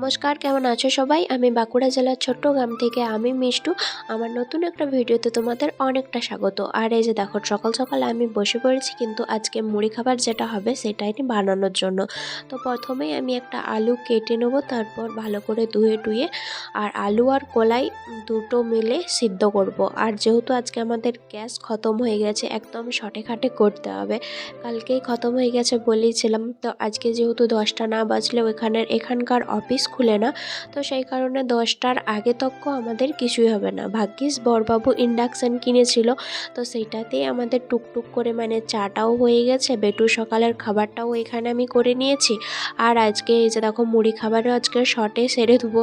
নমস্কার, কেমন আছো সবাই? আমি বাঁকুড়া জেলার ছোট্ট গ্রাম থেকে আমি মিষ্টু। আমার নতুন একটা ভিডিওতে তোমাদের অনেকটা স্বাগত। আর এই যে দেখো, সকাল সকাল আমি বসে পড়েছি কিন্তু আজকে মুড়ি খাবার যেটা হবে সেটাই বানানোর জন্য। তো প্রথমেই আমি একটা আলু কেটে নেবো, তারপর ভালো করে ধুয়ে টুয়ে আর আলু আর কলাই দুটো মিলে সিদ্ধ করব। আর যেহেতু আজকে আমাদের গ্যাস খতম হয়ে গেছে, একদম শর্টে খাটে করতে হবে। কালকেই খতম হয়ে গেছে বলেইছিলাম, তো আজকে যেহেতু 10টা না বাজলে এখানকার অফিস খুলে না, তো সেই কারণে 10টার আগে তক্ক আমাদের কিছুই হবে না। ভাগ্যিস বড়বাবু ইন্ডাকশান কিনেছিল, তো সেইটাতেই আমাদের টুকটুক করে চাটাও হয়ে গেছে, বেটুর সকালের খাবারটাও এখানে আমি করে নিয়েছি। আর আজকে এই যে দেখো, মুড়ি খাবারও আজকে শর্টে সেরে দেবো,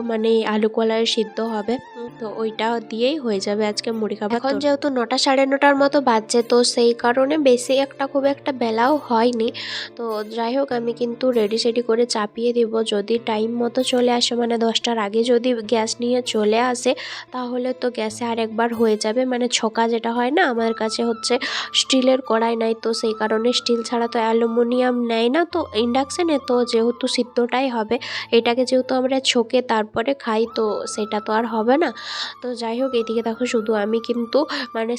আলু কলাই সিদ্ধ হবে, তো ওইটা দিয়েই হয়ে যাবে আজকে মুড়ি খাবার। এখন যেহেতু 9টা সাড়ে 9টার মতো বাজছে, তো সেই কারণে বেশি খুব একটা বেলাও হয়নি। তো যাই হোক, আমি কিন্তু রেডি সেডি করে চাপিয়ে দিব। যদি টাইম মতো চলে আসে, 10টার আগে যদি গ্যাস নিয়ে চলে আসে, তাহলে তো গ্যাসে আরেকবার হয়ে যাবে। ছকা যেটা হয় না, আমার কাছে হচ্ছে স্টিলের কড়াই নাই, তো সেই কারণে স্টিল ছাড়া তো অ্যালুমিনিয়াম নেয় না, তো ইন্ডাকশানে তো যেহেতু সিদ্ধটাই হবে, এটাকে যেহেতু আমরা ছোকে তারপরে খাই, তো সেটা তো আর হবে না। তো যাই হোক, এদিকে দেখো, শুধু আমি কিন্তু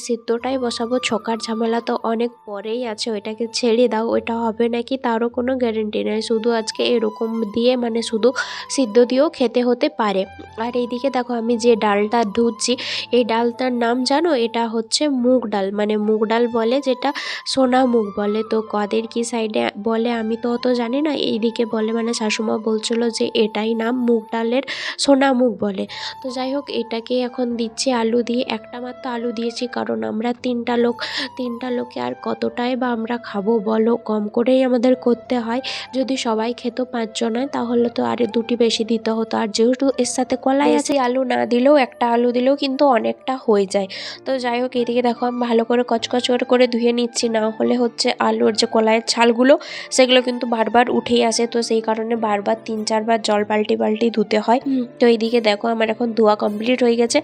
সিদ্ধটাই বসাবো, ছোকার ঝামেলা তো অনেক পরেই আছে, ওইটাকে ছেড়ে দাও, ওইটা হবে নাকি তারও কোনো গ্যারেন্টি নেই। শুধু আজকে এরকম দিয়ে শুধু সিদ্ধ দিয়েও খেতে হতে পারে। আর এইদিকে দেখো, আমি যে ডালটা ধুচ্ছি, এই ডালটার নাম জানো? এটা হচ্ছে মুগ ডাল, মুগ ডাল বলে, যেটা সোনা মুগ বলে। তো কদের কি সাইডে বলে আমি তো অত জানি না, এইদিকে বলে, শাশুমা বলছিল যে এটাই নাম, মুগ ডালের সোনা মুগ বলে। তো যাই হোক, এটাকে এখন দিচ্ছি আলু দিয়ে, একটা মাত্র আলু দিয়েছি, কারণ আমরা তিনটা লোকে আর কতটাই বা আমরা খাবো বলো, কম করেই আমাদের করতে হয়। যদি সবাই খেত 5 জনায়, তাহলে তো আরে দুটি বেশি দিতে হতো। আর যেহেতু এর সাথে কলাই আছে, আলু না দিলেও, একটা আলু দিলেও কিন্তু অনেকটা হয়ে যায়। তো যাই হোক, এদিকে দেখো, আমি ভালো করে কচকচ করে ধুয়ে নিচ্ছি, না হলে হচ্ছে আলুর যে কলাইয়ের ছালগুলো, সেগুলো কিন্তু বারবার উঠেই আসে, তো সেই কারণে বারবার 3-4 বার জল পাল্টি ধুতে হয়। তো এইদিকে দেখো, আমার এখন ধোয়া কমপ্লিট হয়ে গেছে।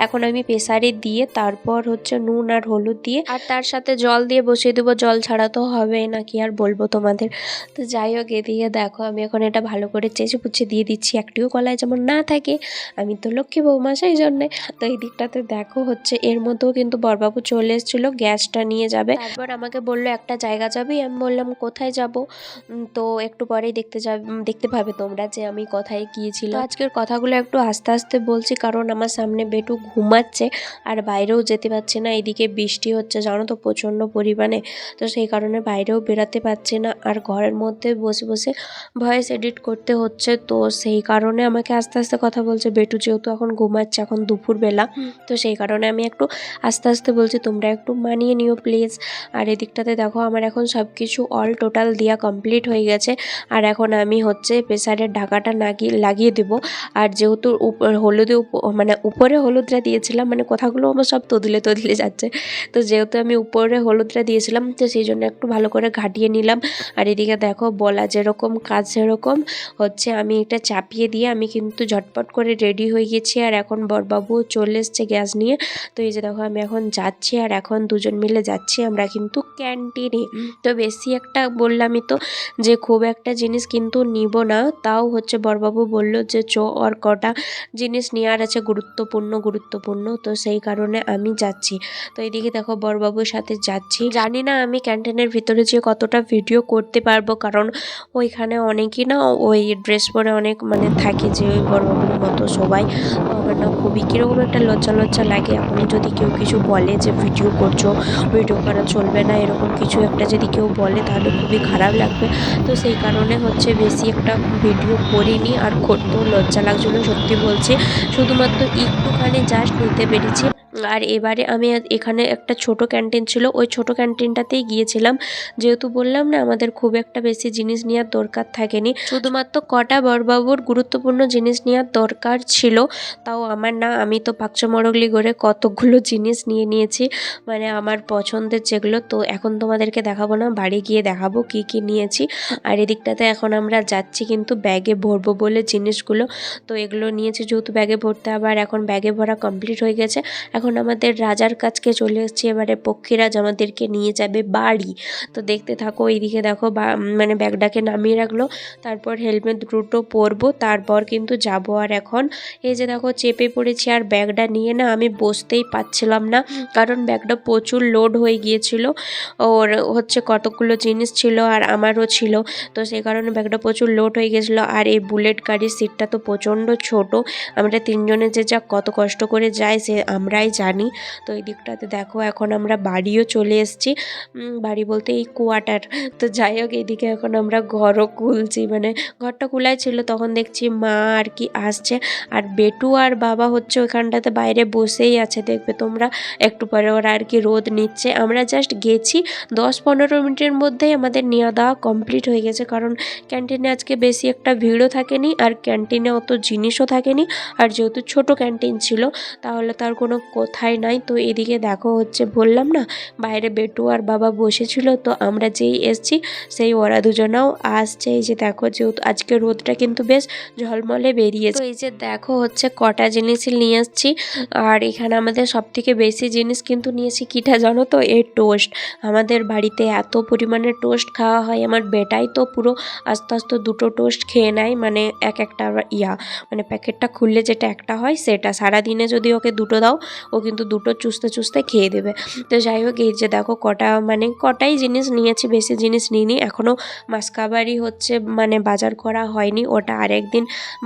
এখন আমি প্রেসারে দিয়ে তারপর হচ্ছে নুন আর হলুদ দিয়ে আর তার সাথে জল দিয়ে বসিয়ে দেবো। জল ছাড়া তো হবে না, কি আর বলবো তোমাদের। তো যাই হোক, এদিকে দেখো, আমি এখন এটা ভালো করে চেঁচে পুচে দিয়ে দিচ্ছি, একটিও কলাই যেমন না থাকে। আমি তো লক্ষ্মী বৌমা, সেই জন্যে। তো এই দিকটাতে দেখো, হচ্ছে এর মধ্যেও কিন্তু বড়বাবু চলে এসেছিলো, গ্যাসটা নিয়ে যাবে। তারপর আমাকে বললো একটা জায়গা যাবি, আমি বললাম কোথায় যাব? তো একটু পরেই দেখতে পাবে তোমরা যে আমি কোথায় গিয়েছিলাম। আজকের কথাগুলো একটু আস্তে আস্তে বলছি, কারণ আমার সামনে বেটু ঘুমাচ্ছে আর বাইরেও যেতে পারছে না। এদিকে বৃষ্টি হচ্ছে, জানো তো, প্রচণ্ড পরিমাণে। তো সেই কারণে বাইরেও বেরোতে পারছি না, আর ঘরের মধ্যে বসে বসে ভয়েস এডিট করতে হচ্ছে। তো সেই কারণে আমাকে আস্তে আস্তে কথা বলছে। বেটু যেহেতু এখন ঘুমাচ্ছে, এখন দুপুরবেলা, তো সেই কারণে আমি একটু আস্তে আস্তে বলছি, তোমরা একটু মানিয়ে নিও প্লিজ। আর এদিকটাতে দেখো, আমার এখন সব কিছু অল টোটাল দেওয়া কমপ্লিট হয়ে গেছে। আর এখন আমি হচ্ছে প্রেসারের ঢাকাটা লাগিয়ে দেবো। আর যেহেতু উপরে হলুদটা দিয়েছিলাম, কথাগুলো আমার সব তদিলে যাচ্ছে। তো যেহেতু আমি উপরে হলুদটা দিয়েছিলাম, তো সেই জন্য একটু ভালো করে ঘাটিয়ে নিলাম। আর এদিকে দেখো, বলা যেরকম কাজ সেরকম হচ্ছে, আমি এটা চাপিয়ে দিয়ে আমি কিন্তু ঝটপট করে রেডি হয়ে গেছি। আর এখন বড়বাবু চলে এসছে গ্যাস নিয়ে। তো এই যে দেখো, আমি এখন যাচ্ছি, আর এখন দুজন মিলে যাচ্ছি আমরা কিন্তু ক্যান্টিনে। তো বেশি একটা বললামই তো যে খুব একটা জিনিস কিন্তু নিব না, তাও হচ্ছে বড়বাবু বলল যে আর কটা জিনিস নেওয়ার আছে গুরুত্বপূর্ণ, তো সেই কারণে আমি যাচ্ছি। তো এইদিকে দেখো, বড়বাবুর সাথে যাচ্ছি। জানি না আমি ক্যান্টিনের ভিতরে যে কতটা ভিডিও করতে পারবো, কারণ ওইখানে অনেকই না ওই ড্রেস পরে অনেক থাকে, যে ওই বড়বাবুর মতো সবাই। তো আমার না খুবই কীরকম একটা লজ্জা লাগে, এখন যদি কেউ কিছু বলে যে ভিডিও করছো, ভিডিও করা চলবে না, এরকম কিছু একটা যদি কেউ বলে, তাহলে খুবই খারাপ লাগবে। তো সেই কারণে হচ্ছে বেশি একটা ভিডিও করিনি, আর করতেও লজ্জা লাগছিলো, সত্যি বলছি। শুধুমাত্র একটুখানি জাস্ট নিতে পেরেছি। আর এবারে আমি এখানে একটা ছোট ক্যান্টিন ছিল, ওই ছোট ক্যান্টিনটাতেই গিয়েছিলাম। যেহেতু বললাম না, আমাদের খুব একটা বেশি জিনিস নেওয়ার দরকার থাকেনি, শুধুমাত্র কটা বড়বাবুর গুরুত্বপূর্ণ জিনিস নেওয়ার দরকার ছিল। তাও আমার না, আমি তো পাকচা মরগলি করে কতগুলো জিনিস নিয়েছি, আমার পছন্দের যেগুলো। তো এখন তোমাদেরকে দেখাবো না, বাড়ি গিয়ে দেখাবো কি কি নিয়েছি। আর এদিকটাতে এখন আমরা যাচ্ছি কিন্তু ব্যাগে ভরবো বলে জিনিসগুলো। তো এগুলো নিয়েছি যেহেতু ব্যাগে ভরতে, আবার এখন ব্যাগে ভরা কমপ্লিট হয়ে গেছে। এখন এখন আমাদের রাজার কাছকে চলে এসেছি। এবারে পক্ষীরাজ আমাদেরকে নিয়ে যাবে বাড়ি। তো দেখতে থাকো। এইদিকে দেখো মানে ব্যাগটাকে নামিয়ে রাখলো, তারপর হেলমেট দুটো পরবো, তারপর কিন্তু যাব। আর এখন এই যে দেখো চেপে পড়েছি, আর ব্যাগটা নিয়ে না আমি বসতেই পাচ্ছিলাম না, কারণ ব্যাগটা প্রচুর লোড হয়ে গিয়েছিল। ওর হচ্ছে কতগুলো জিনিস ছিল আর আমারও ছিল, তো সেই কারণে ব্যাগটা প্রচুর লোড হয়ে গেছিলো। আর এই বুলেট গাড়ির সিটটা তো প্রচণ্ড ছোট, আমরা তিনজনে যে যা কত কষ্ট করে যাই সে আমরাই জানি। তো এই দিকটাতে দেখো এখন আমরা বাড়িও চলে এসেছি, বাড়ি বলতে এই কোয়ার্টার। তো যাই হোক এইদিকে এখন আমরা ঘরও খুলছি, মানে ঘরটা খোলাই ছিল, তখন দেখছি মা আর কি আসছে, আর বেটু আর বাবা হচ্ছে ওইখানটাতে বাইরে বসেই আছে, দেখবে তোমরা একটু পরে। ওরা আর কি রোদ নিচ্ছে। আমরা জাস্ট গেছি 10-15 মিনিটের মধ্যেই আমাদের নেওয়া দাওয়া কমপ্লিট হয়ে গেছে, কারণ ক্যান্টিনে আজকে বেশি একটা ভিড়ও থাকেনি আর ক্যান্টিনে অত জিনিসও থাকেনি। আর যেহেতু ছোট ক্যান্টিন ছিল তাহলে তার কোনো কথাই নাই। তো এদিকে দেখো হচ্ছে বললাম না বাইরে বেটু আর বাবা বসেছিল, তো আমরা যেই এসছি সেই ওরা দুজনাও আসছে। এই যে দেখো যেহেতু আজকে রোদটা কিন্তু বেশ ঝলমলে বেরিয়েছে। তো এই যে দেখো হচ্ছে কটা জিনিসই নিয়ে আসছি, আর এখানে আমাদের সব থেকে বেশি জিনিস কিন্তু নিয়েছি কিটা জানো তো, এই টোস্ট। আমাদের বাড়িতে এত পরিমাণে টোস্ট খাওয়া হয়, আমার বেটাই তো পুরো আস্তে আস্তে দুটো টোস্ট খেয়ে নেয়, মানে একটা মানে প্যাকেটটা খুললে যেটা একটা হয় সেটা। সারাদিনে যদি ওকে দুটো দাও ও কিন্তু দুটো চুষতে চুষতে খেয়ে দেবে। তো যাই হোক এই যে দেখো কটাই জিনিস নিয়েছি, বেশি জিনিস নিইনি। এখনও মাসকাবারি হচ্ছে মানে বাজার করা হয়নি, ওটা আরেকদিন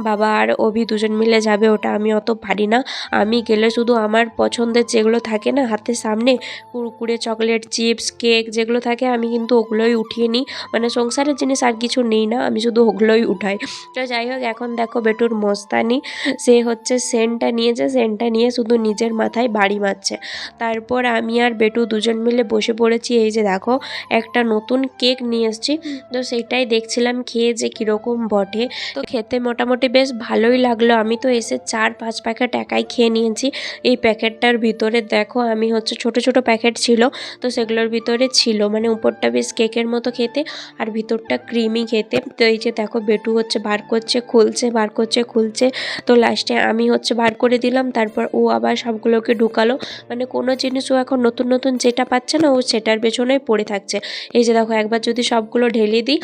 বাবা আর অভি দুজন মিলে যাবে, ওটা আমি অত পারি না। আমি গেলে শুধু আমার পছন্দের যেগুলো থাকে না হাতের সামনে, কুরকুরে, চকলেট, চিপস, কেক যেগুলো থাকে আমি কিন্তু ওগুলোই উঠিয়ে নিই, মানে সংসারের জিনিস আর কিছু নেই না, আমি শুধু ওগুলোই উঠাই। তো যাই হোক এখন দেখো বেটুর মস্তানি, সে হচ্ছে সেন্টটা নিয়েছে, সেন্টটা নিয়ে শুধু নিজের মাথায় বাড়ি মারছে। তারপর আমি আর বেটু দুজন মিলে বসে পড়েছি। এই যে দেখো একটা নতুন কেক নিয়ে এসেছি, তো সেইটাই দেখছিলাম খেয়ে যে কীরকম বটে। তো খেতে মোটামুটি বেশ ভালোই লাগলো। আমি তো এসে 4-5 প্যাকেট একাই খেয়ে নিয়েছি। এই প্যাকেটটার ভিতরে দেখো আমি হচ্ছে ছোট ছোট প্যাকেট ছিল, তো সেগুলোর ভিতরে ছিল মানে উপরটা বেশ কেকের মতো খেতে আর ভিতরটা ক্রিমি খেতে। তো এই যে দেখো বেটু হচ্ছে বার করছে, খুলছে, বার করছে, খুলছে। তো লাস্টে আমি হচ্ছে বার করে দিলাম, তারপর ও আবার সবগুলোকে ঢুকালো। মানে কোনো জিনিস ও এখন নতুন নতুন যেটা পাচ্ছে না ও সেটার পেছনেই পড়ে থাকছে। এই যে দেখো একবার যদি সবগুলো ঢেলে দিই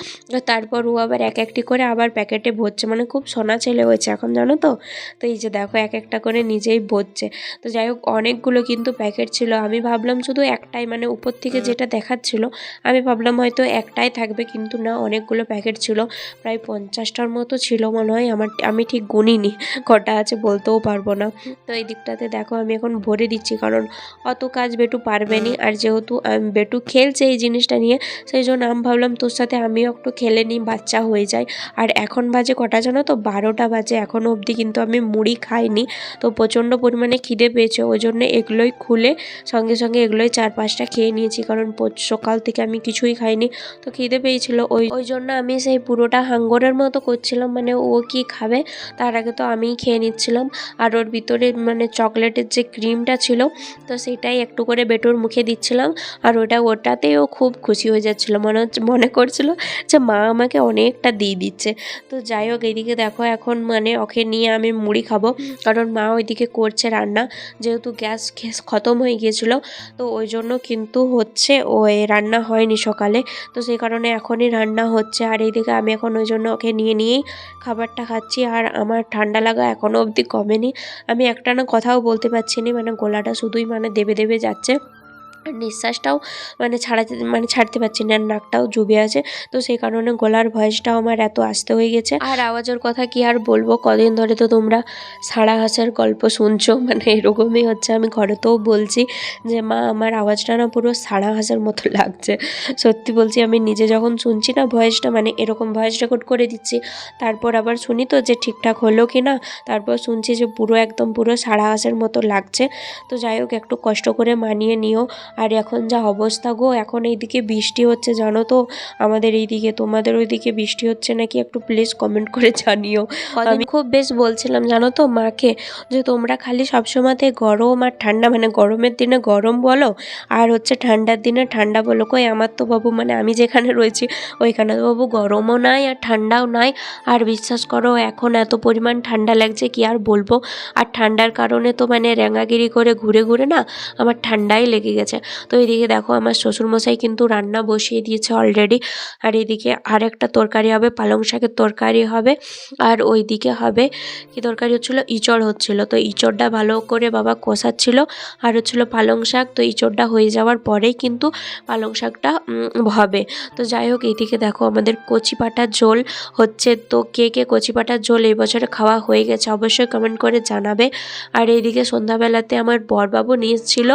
তারপর ও আবার এক একটি করে আবার প্যাকেটে ভরছে, মানে খুব সোনা ছেলে হয়েছে এখন জানো তো। তো এই যে দেখো এক একটা করে নিজেই ভরছে। তো যাই হোক অনেকগুলো কিন্তু প্যাকেট ছিল, আমি ভাবলাম শুধু একটাই, মানে উপর থেকে যেটা দেখাচ্ছিল আমি ভাবলাম হয়তো একটাই থাকবে, কিন্তু না অনেকগুলো প্যাকেট ছিল, প্রায় 50টার মতো ছিল মনে হয়। আমি ঠিক গুনিনি কটা আছে বলতেও পারবো না। তো এই দিকটাতে দেখো আমি এখন ভরে দিচ্ছি, কারণ অত কাজ বেটু পারবে নি। আর যেহেতু বেটু খেলছে এই জিনিসটা নিয়ে, সেই জন্য আমি ভাবলাম তোর সাথে আমিও একটু খেলে নিই, বাচ্চা হয়ে যায়। আর এখন বাজে কটা জানো তো, 12টা বাজে, এখনও অবধি কিন্তু আমি মুড়ি খাইনি। তো প্রচণ্ড পরিমাণে খিদে পেয়েছে, ওই জন্য এগুলোই খুলে সঙ্গে সঙ্গে এগুলোই 4-5টা খেয়ে নিয়েছি, কারণ সকাল থেকে আমি কিছুই খাইনি। তো খিদে পেয়েছিল ওই জন্য আমি সেই পুরোটা হাঙ্গরের মতো করছিলাম, মানে ও কি খাবে তার আগে তো আমিই খেয়ে নিচ্ছিলাম। আর ওর ভিতরে মানে চকলেটের যে ক্রিমটা ছিল তো সেটাই একটু করে বেটুর মুখে দিচ্ছিলাম, আর ওটাতেই ও খুব খুশি হয়ে যাচ্ছিলো, মনে করছিল যে মা আমাকে অনেকটা দিয়ে দিচ্ছে। তো যাই হোক এইদিকে দেখো এখন মানে ওকে নিয়ে আমি মুড়ি খাবো, কারণ মা ওইদিকে করছে রান্না, যেহেতু গ্যাস খতম হয়ে গিয়েছিলো তো ওই জন্য কিন্তু হচ্ছে ওই রান্না হয়নি সকালে, তো সেই কারণে এখনই রান্না হচ্ছে। আর এইদিকে আমি এখন ওই জন্য ওকে নিয়েই খাবারটা খাচ্ছি। আর আমার ঠান্ডা লাগা এখনও অবধি কমেনি, আমি একটানা কথাও বলতে পারছি না, মানে গলাটা শুধুই মানে দেবে দেবে যাচ্ছে, আর নিঃশ্বাসটাও ছাড়তে পারছি না, নাকটাও জুবে আছে। তো সেই কারণে গলার ভয়েসটাও আমার এত আস্তে হয়ে গেছে। আর আওয়াজের কথা কি আর বলবো, কদিন ধরে তো তোমরা সারা হাসার গল্প শুনছো, মানে এরকমই হচ্ছে। আমি ঘরেতেও বলছি যে মা আমার আওয়াজটা না পুরো সারা হাসার মতো লাগছে। সত্যি বলছি, আমি নিজে যখন শুনছি না ভয়েসটা, মানে এরকম ভয়েস রেকর্ড করে দিচ্ছি, তারপর আবার শুনি তো যে ঠিকঠাক হলো কি না, তারপর শুনছি যে পুরো একদম পুরো সারা হাসার মতো লাগছে। তো যাই হোক একটু কষ্ট করে মানিয়ে নিও। আর এখন যা অবস্থা গো, এখন এইদিকে বৃষ্টি হচ্ছে জানো তো আমাদের এইদিকে। তোমাদের ওইদিকে বৃষ্টি হচ্ছে নাকি একটু প্লিজ কমেন্ট করে জানিও। আমি খুব বেশ বলছিলাম জানো তো মাকে যে তোমরা খালি সবসময়তে গরম আর ঠান্ডা, মানে গরমের দিনে গরম বলো আর হচ্ছে ঠান্ডার দিনে ঠান্ডা বলো। কই আমার তো বাবু, মানে আমি যেখানে রয়েছি ওইখানে তো বাবু গরমও নাই আর ঠান্ডাও নাই। আর বিশ্বাস করো এখন এত পরিমাণ ঠান্ডা লাগছে কি আর বলবো। আর ঠান্ডার কারণে তো মানে র্যাঙাগিরি করে ঘুরে ঘুরে না আমার ঠান্ডাই লেগে গেছে। তো এইদিকে দেখো আমার শ্বশুরমশাই কিন্তু রান্না বসিয়ে দিয়েছে অলরেডি। আর এইদিকে আরেকটা তরকারি হবে, পালং শাকের তরকারি হবে। আর ওইদিকে হবে কি তরকারি হচ্ছিলো, ইঁচড় হচ্ছিলো। তো ইঁচড়টা ভালো করে বাবা কষাচ্ছিল। আর হচ্ছিলো পালং শাক। তো ইঁচড়টা হয়ে যাওয়ার পরেই কিন্তু পালং শাকটা হবে। তো যাই হোক এইদিকে দেখো আমাদের কচি পাঁঠার ঝোল হচ্ছে। তো কে কে কচি পাঁঠার ঝোল এই বছরে খাওয়া হয়ে গেছে অবশ্যই কমেন্ট করে জানাবে। আর এইদিকে সন্ধ্যাবেলাতে আমার বরবাবু নিয়ে এসেছিল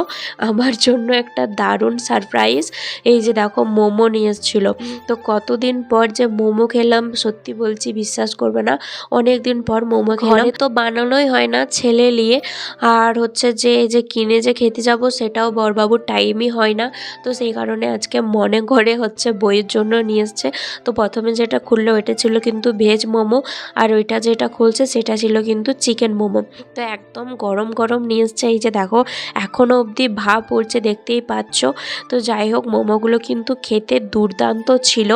আমার জন্য একটা দারুণ সারপ্রাইজ। এই যে দেখো মোমো নিয়ে এসেছিল। তো কতদিন পর যে মোমো খেলাম সত্যি বলছি বিশ্বাস করবে না, অনেক দিন পর মোমো খেলাম। তো বানানোই হয় না ছেলে নিয়ে, আর হচ্ছে যে এই যে কিনে যে খেতে যাব সেটাও বরবাবুর টাইমই হয় না। তো সেই কারণে আজকে মনে করে হচ্ছে বইয়ের জন্য নিয়ে এসছে। তো প্রথমে যেটা খুললো ওইটা ছিল কিন্তু ভেজ মোমো, আর ওইটা যেটা খুলছে সেটা ছিল কিন্তু চিকেন মোমো। তো একদম গরম গরম নিয়ে এসছে। এই যে দেখো এখনও অবধি ভাপ পড়ছে দেখতেই পাচ্ছ। তো যাই হোক মোমোগুলো কিন্তু খেতে দুর্দান্ত ছিল।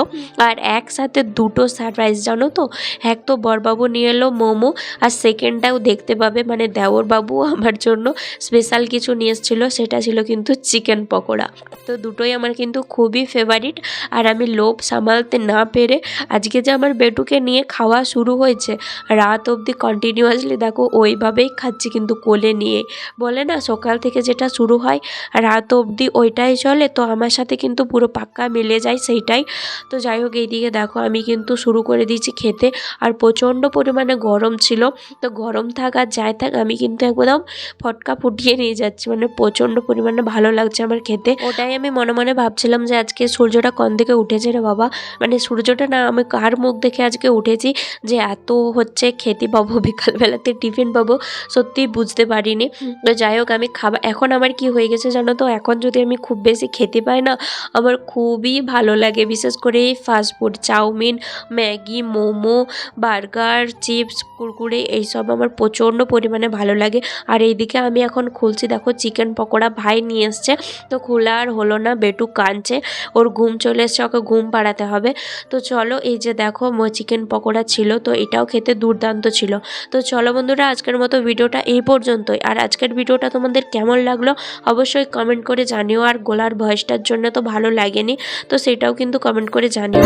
আর একসাথে দুটো সারপ্রাইজ জানো তো, এক তো বরবাবু নিয়ে এলো মোমো, আর সেকেন্ডটাও দেখতে পাবে মানে দেওর বাবু আমার জন্য স্পেশাল কিছু নিয়ে এসেছিলো, সেটা ছিল কিন্তু চিকেন পকোড়া। তো দুটোই আমার কিন্তু খুবই ফেভারিট। আর আমি লোভ সামালতে না পেরে আজকে যে আমার বেটুকে নিয়ে খাওয়া শুরু হয়েছে, রাত অবধি কন্টিনিউয়াসলি দেখো ওইভাবেই খাচ্ছি কিন্তু কোলে নিয়ে। বলে না সকাল থেকে যেটা শুরু হয় রাত অবধি ওইটাই চলে, তো আমার সাথে কিন্তু পুরো পাক্কা মিলে যায় সেইটাই। তো যাই হোক এইদিকে দেখো আমি কিন্তু শুরু করে দিয়েছি খেতে। আর প্রচণ্ড পরিমাণে গরম ছিল। তো গরম থাক আর যাই থাক আমি কিন্তু একদম ফটকা ফুটিয়ে নিয়ে যাচ্ছি, মানে প্রচণ্ড পরিমাণে ভালো লাগছে আমার খেতে। ওটাই আমি মনে মনে ভাবছিলাম যে আজকে সূর্যটা কোন দিকে উঠেছে রে বাবা, মানে সূর্যটা না আমি কার মুখ দেখে আজকে উঠেছি যে এত হচ্ছে খেতে পাবো বিকালবেলাতে টিফিন পাবো, সত্যিই বুঝতে পারিনি। তো যাই হোক আমি খাবার এখন আমার কি হয়ে গেছে জানো তো, এখন যদি আমি খুব বেশি খেতে পাই না আমার খুবই ভালো লাগে। বিশেষ করে এই fast food chow mein, Maggi, momo, burger, chips, Kurkure এইসব আমার প্রচণ্ড পরিমাণে ভালো লাগে। আর এইদিকে আমি এখন খুলছি দেখো চিকেন পকোড়া ভাই নিয়ে এসছে। তো খোলা আর হলো না, বেটু কাঁদছে, ওর ঘুম চলে এসছে, ওকে ঘুম পাড়াতে হবে। তো চলো এই যে দেখো চিকেন পকোড়া ছিল, তো এটাও খেতে দুর্দান্ত ছিল। তো চলো বন্ধুরা আজকের মতো ভিডিওটা এই পর্যন্তই। আর আজকের ভিডিওটা তোমাদের কেমন লাগলো অবশ্যই কমেন্ট করে জানিও। আর গোলার ভয়েসটার জন্য তো ভালো লাগেনি, তো সেটাও কিন্তু কমেন্ট করে জানিও।